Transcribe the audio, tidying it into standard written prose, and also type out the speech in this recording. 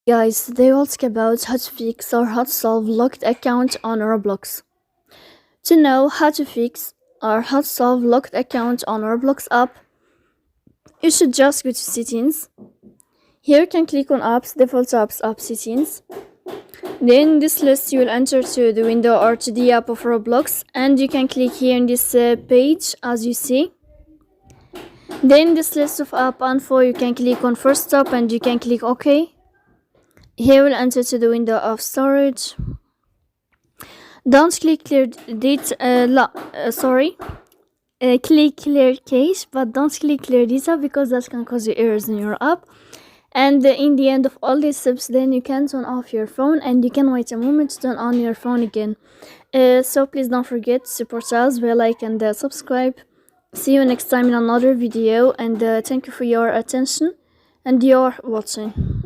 Guys, today we'll talk about how to fix or how to solve locked account on Roblox. To know how to fix or how to solve locked account on Roblox app, you should just go to settings. Here you can click on apps, default apps, app settings. Then in this list you will enter to the window or to the app of Roblox, and you can click here in this page as you see. Then this list of app info you can click on first stop and you can click OK. Here we'll enter to the window of storage. Don't click clear data. Click clear cache, but don't click clear data because that can cause you errors in your app. And in the end of all these steps, then you can turn off your phone and you can wait a moment to turn on your phone again. So please don't forget to support us by like and subscribe. See you next time in another video, and thank you for your attention and your watching.